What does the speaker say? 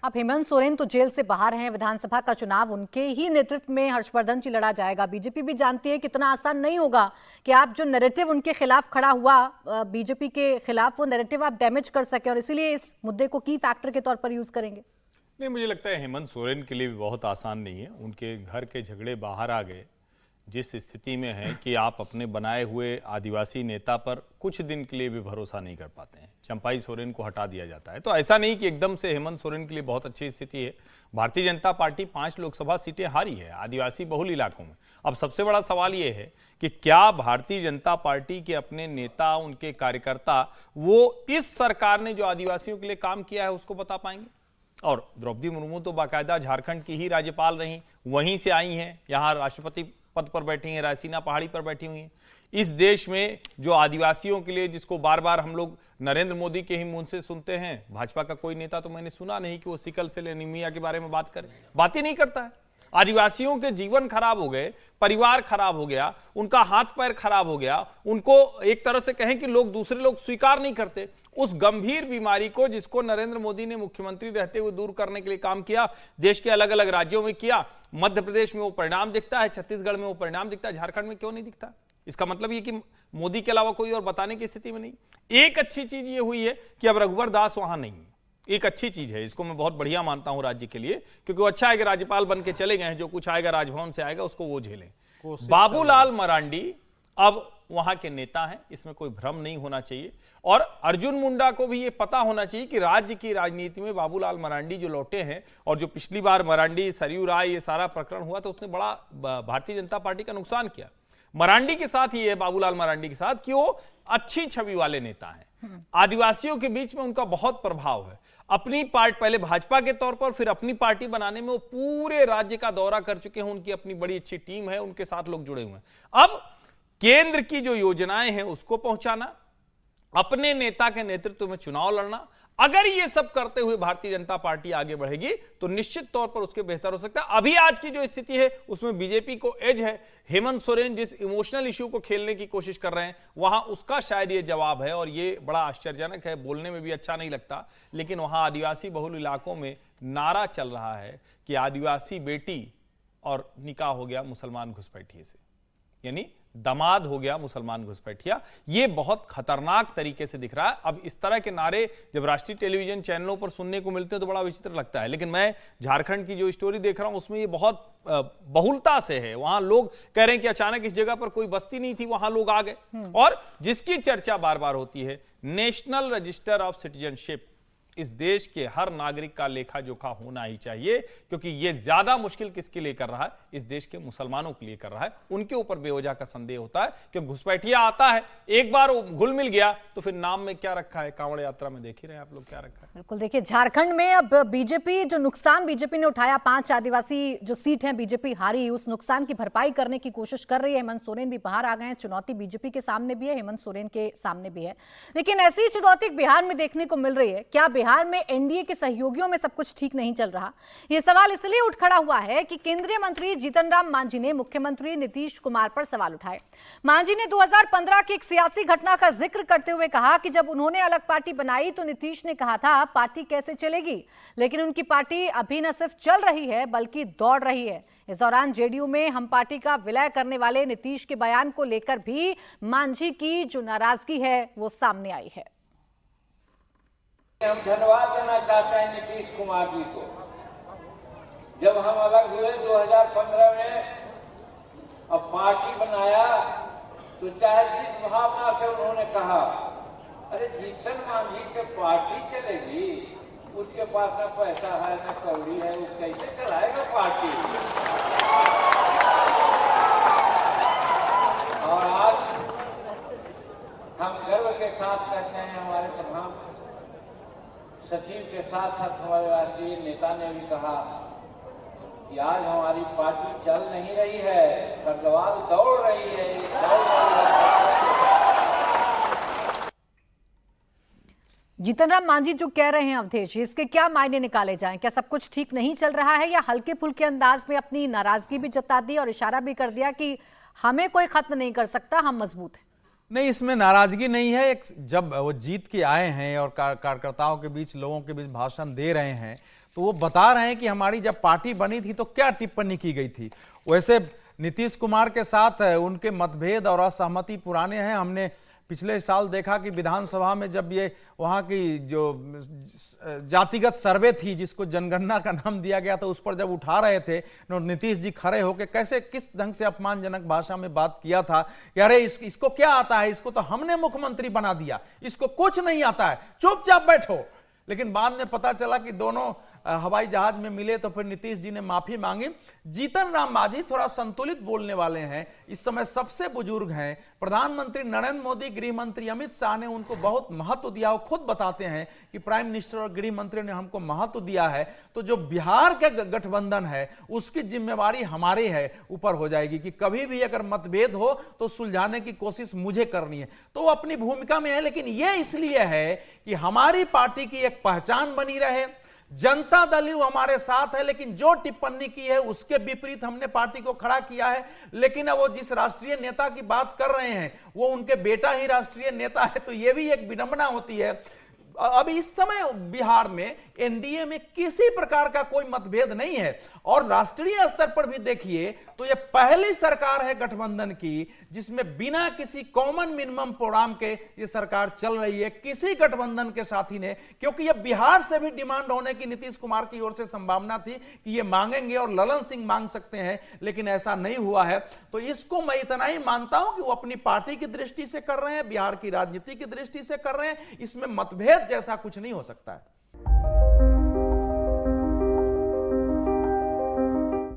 अब हेमंत सोरेन तो जेल से बाहर हैं, विधानसभा का चुनाव उनके ही नेतृत्व में हर्षवर्धन जी लड़ा जाएगा। बीजेपी भी जानती है कितना आसान नहीं होगा कि आप जो नैरेटिव उनके खिलाफ खड़ा हुआ बीजेपी के खिलाफ, वो नैरेटिव आप डैमेज कर सके, और इसीलिए इस मुद्दे को की फैक्टर के तौर पर यूज करेंगे। नहीं, मुझे लगता है हेमंत सोरेन के लिए भी बहुत आसान नहीं है। उनके घर के झगड़े बाहर आ गए, जिस स्थिति में है कि आप अपने बनाए हुए आदिवासी नेता पर कुछ दिन के लिए भी भरोसा नहीं कर पाते हैं। चंपाई सोरेन को हटा दिया जाता है, तो ऐसा नहीं कि एकदम से हेमंत सोरेन के लिए बहुत अच्छी स्थिति है। भारतीय जनता पार्टी 5 लोकसभा सीटें हारी है आदिवासी बहुल इलाकों में। अब सबसे बड़ा सवाल यह है कि क्या भारतीय जनता पार्टी के अपने नेता, उनके कार्यकर्ता, वो इस सरकार ने जो आदिवासियों के लिए काम किया है उसको बता पाएंगे? और द्रौपदी मुर्मू तो बाकायदा झारखंड की ही राज्यपाल रही, वहीं से आई हैं, यहाँ राष्ट्रपति पद पर बैठी हैं, रायसीना पहाड़ी पर बैठी हुई हैं। इस देश में जो आदिवासियों के लिए, जिसको बार बार हम लोग नरेंद्र मोदी के ही मुंह से सुनते हैं, भाजपा का कोई नेता तो मैंने सुना नहीं कि वो सिकल सेल एनीमिया के बारे में बात करे। बात ही नहीं करता है। आदिवासियों के जीवन खराब हो गए, परिवार खराब हो गया, उनका हाथ पैर खराब हो गया, उनको एक तरह से कहें कि लोग, दूसरे लोग स्वीकार नहीं करते। उस गंभीर बीमारी को, जिसको नरेंद्र मोदी ने मुख्यमंत्री रहते हुए दूर करने के लिए काम किया, देश के अलग अलग राज्यों में किया। मध्य प्रदेश में वो परिणाम दिखता है, छत्तीसगढ़ में वो परिणाम दिखता है, झारखंड में क्यों नहीं दिखता? इसका मतलब ये कि मोदी के अलावा कोई और बताने की स्थिति में नहीं। एक अच्छी चीज ये हुई है कि अब रघुवर दास वहां नहीं है। एक अच्छी चीज है, इसको मैं बहुत बढ़िया मानता हूं राज्य के लिए, क्योंकि वो अच्छा है कि राज्यपाल बन के चले गए हैं। जो कुछ आएगा राजभवन से आएगा, उसको वो झेलें। बाबूलाल मरांडी अब वहां के नेता हैं, इसमें कोई भ्रम नहीं होना चाहिए। और अर्जुन मुंडा को भी ये पता होना चाहिए कि राज्य की राजनीति में बाबूलाल मरांडी जो लौटे हैं, और जो पिछली बार मरांडी, सरयू राय, ये सारा प्रकरण हुआ तो उसने बड़ा भारतीय जनता पार्टी का नुकसान किया। मरांडी के साथ ही है, बाबूलाल मरांडी के साथ, कि वो अच्छी छवि वाले नेता हैं। आदिवासियों के बीच में उनका बहुत प्रभाव है। अपनी पार्टी, पहले भाजपा के तौर पर, फिर अपनी पार्टी बनाने में वो पूरे राज्य का दौरा कर चुके हैं। उनकी अपनी बड़ी अच्छी टीम है, उनके साथ लोग जुड़े हुए हैं। अब केंद्र की जो योजनाएं हैं उसको पहुंचाना, अपने नेता के नेतृत्व में चुनाव लड़ना, अगर ये सब करते हुए भारतीय जनता पार्टी आगे बढ़ेगी तो निश्चित तौर पर उसके बेहतर हो सकता है। अभी आज की जो स्थिति है उसमें बीजेपी को एज है। हेमंत सोरेन जिस इमोशनल इश्यू को खेलने की कोशिश कर रहे हैं, वहां उसका शायद ये जवाब है, और ये बड़ा आश्चर्यजनक है, बोलने में भी अच्छा नहीं लगता। लेकिन वहां आदिवासी बहुल इलाकों में नारा चल रहा है कि आदिवासी बेटी और निकाह हो गया मुसलमान घुसपैठिए से, यानी दामाद हो गया मुसलमान घुसपैठिया। ये बहुत खतरनाक तरीके से दिख रहा है। अब इस तरह के नारे जब राष्ट्रीय टेलीविजन चैनलों पर सुनने को मिलते हैं तो बड़ा विचित्र लगता है। लेकिन मैं झारखंड की जो स्टोरी देख रहा हूं उसमें ये बहुत बहुलता से है। वहां लोग कह रहे हैं कि अचानक इस जगह पर कोई बस्ती नहीं थी, वहां लोग आ गए। और जिसकी चर्चा बार बार होती है, नेशनल रजिस्टर ऑफ सिटीजनशिप, इस देश के हर नागरिक का लेखा जोखा होना ही चाहिए, क्योंकि यह ज्यादा मुश्किल किसके लिए कर रहा है? इस देश के मुसलमानों के लिए कर रहा है। उनके ऊपर बेवजह का संदेह होता है कि घुसपैठिया आता है, एक बार घुल मिल गया तो फिर नाम में क्या रखा है, कांवड़ यात्रा में देख ही रहे हैं आप लोग क्या रखा है। बिल्कुल, देखिए झारखंड में अब बीजेपी, जो नुकसान बीजेपी ने उठाया, 5 आदिवासी जो सीट हैं बीजेपी हारी, उस नुकसान की भरपाई करने की कोशिश कर रही है। हेमंत सोरेन भी बाहर आ गए हैं। चुनौती बीजेपी के सामने भी है, हेमंत सोरेन के सामने भी है। लेकिन ऐसी चुनौती बिहार में देखने को मिल रही है। क्या बिहार में एनडीए के सहयोगियों में सब कुछ ठीक नहीं चल रहा? यह सवाल इसलिए उठ खड़ा हुआ है कि केंद्रीय मंत्री जीतन राम मांझी ने मुख्यमंत्री नीतीश कुमार पर सवाल उठाए। मांझी ने 2015 की एक सियासी घटना का जिक्र करते हुए कहा कि जब उन्होंने अलग पार्टी बनाई तो नीतीश ने कहा था पार्टी कैसे चलेगी, लेकिन उनकी पार्टी अभी न सिर्फ चल रही है बल्कि दौड़ रही है। इस दौरान जेडीयू में हम पार्टी का विलय करने वाले नीतीश के बयान को लेकर भी मांझी की जो नाराजगी है वो सामने आई है। हम धन्यवाद देना चाहते हैं नीतीश कुमार जी को। जब हम अलग हुए 2015 में, अब पार्टी बनाया, तो चाहे जिस भावना से उन्होंने कहा, अरे जीतन मांझी से पार्टी चलेगी, उसके पास न पैसा है न कौड़ी है, वो कैसे चलाएगा पार्टी? और आज हम गर्व के साथ कहते हैं, हमारे प्रधान सचिव के साथ साथ हमारे राष्ट्रीय नेता ने भी कहा कि आज हमारी पार्टी चल नहीं रही है, खरगवाल दौड़ रही है। जीतन राम मांझी जो कह रहे हैं अवधेश, इसके क्या मायने निकाले जाएं? क्या सब कुछ ठीक नहीं चल रहा है, या हल्के फुल्के अंदाज में अपनी नाराजगी भी जता दी और इशारा भी कर दिया कि हमें कोई खत्म नहीं कर सकता, हम मजबूत हैं? नहीं, इसमें नाराजगी नहीं है। जब वो जीत के आए हैं और कार्यकर्ताओं के बीच, लोगों के बीच भाषण दे रहे हैं, तो वो बता रहे हैं कि हमारी जब पार्टी बनी थी तो क्या टिप्पणी की गई थी। वैसे नीतीश कुमार के साथ उनके मतभेद और असहमति पुराने हैं। हमने पिछले साल देखा कि विधानसभा में जब ये वहाँ की जो जातिगत सर्वे थी, जिसको जनगणना का नाम दिया गया था, उस पर जब उठा रहे थे नीतीश जी खड़े होकर कैसे किस ढंग से अपमानजनक भाषा में बात किया था कि अरे इसको क्या आता है, इसको तो हमने मुख्यमंत्री बना दिया, इसको कुछ नहीं आता है, चुपचाप बैठो। लेकिन बाद में पता चला कि दोनों हवाई जहाज में मिले तो फिर नीतीश जी ने माफी मांगी। जीतन राम मांझी थोड़ा संतुलित बोलने वाले हैं, इस समय सबसे बुजुर्ग हैं। प्रधानमंत्री नरेंद्र मोदी, गृह मंत्री अमित शाह ने उनको बहुत महत्व दिया। वो खुद बताते हैं कि प्राइम मिनिस्टर और गृह मंत्री ने हमको महत्व दिया है, तो जो बिहार का गठबंधन है उसकी जिम्मेवारी हमारे है ऊपर हो जाएगी कि कभी भी अगर मतभेद हो तो सुलझाने की कोशिश मुझे करनी है। तो वो अपनी भूमिका में है, लेकिन ये इसलिए है कि हमारी पार्टी की एक पहचान बनी रहे। जनता दल यू हमारे साथ है, लेकिन जो टिप्पणी की है उसके विपरीत हमने पार्टी को खड़ा किया है। लेकिन अब वो जिस राष्ट्रीय नेता की बात कर रहे हैं वो उनके बेटा ही राष्ट्रीय नेता है, तो ये भी एक विडंबना होती है। अब इस समय बिहार में एनडीए में किसी प्रकार का कोई मतभेद नहीं है, और राष्ट्रीय स्तर पर भी देखिए तो यह पहली सरकार है गठबंधन की जिसमें बिना किसी कॉमन मिनिमम प्रोग्राम के ये सरकार चल रही है किसी गठबंधन के साथी ने। क्योंकि यह बिहार से भी डिमांड होने की नीतीश कुमार की ओर से संभावना थी कि ये मांगेंगे और ललन सिंह मांग सकते हैं, लेकिन ऐसा नहीं हुआ है। तो इसको मैं इतना ही मानता हूं कि वो अपनी पार्टी की दृष्टि से कर रहे हैं, बिहार की राजनीति की दृष्टि से कर रहे हैं, इसमें मतभेद जैसा कुछ नहीं हो सकता है।